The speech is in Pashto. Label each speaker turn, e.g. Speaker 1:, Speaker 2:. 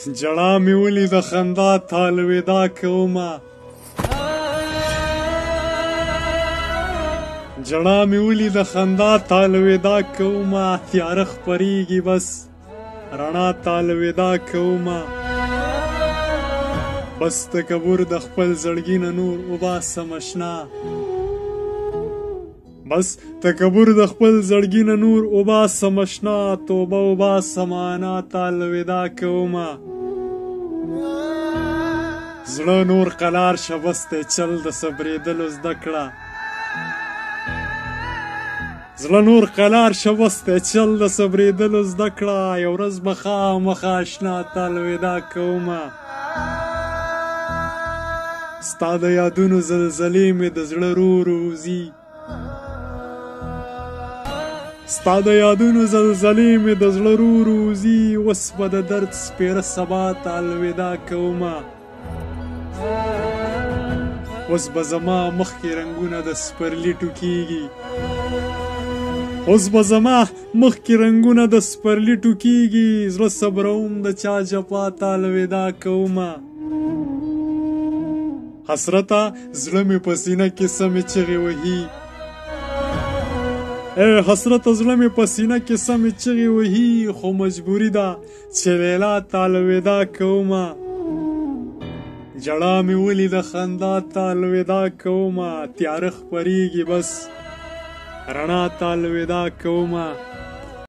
Speaker 1: جړا مې ولید خندا ته الوداع کومه جړا مې ولید خندا ته الوداع کومه تیاره خپرېږي بس رڼا ته الوداع کومه بس تکبر د خپل زړګي نه نور وباسم اشنا بس تکبر د خپل زړګي نه نور وباسم اشنا توبه وباسم انا ته الوداع کومه زړه نور قلار شه بس دی چل د صبرېدلو زده کړه زړه نور قلار شه بس دی چل د صبرېدلو زده کړه یو ورځ به خامخا اشنا ته الوداع کومه ستا د یادونو زلزلې مې د زړه رو وځي ستا د یادونو زلزلې مې د زړه رو وځي اوس به د درد سپېره سبا ته الوداع کومه اوس به زما مخکې رنګونه د سپرلي ټوکېږي اوس به زما مخکې رنګونه د سپرلي ټوکېږي زړه صبروم د چا جفا ته الوداع کومه حسرته زړه مې په سینه کې سمې چغې وهي حسرته زړه مې په سینه کې سمې چغې وهي خو مجبوري ده چې لیلا ته الوداع کومه جړا مې ولیده خندا ته الوداع کومه تیاره خپرېږي بس رڼا ته الوداع کومه